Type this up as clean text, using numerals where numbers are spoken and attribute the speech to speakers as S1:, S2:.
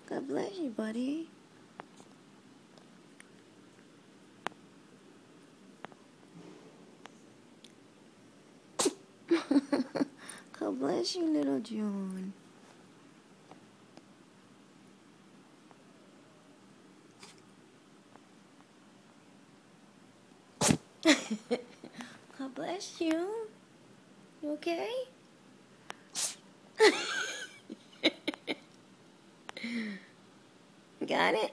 S1: God bless you, buddy. God bless you, little June. God bless you. You okay? Got it?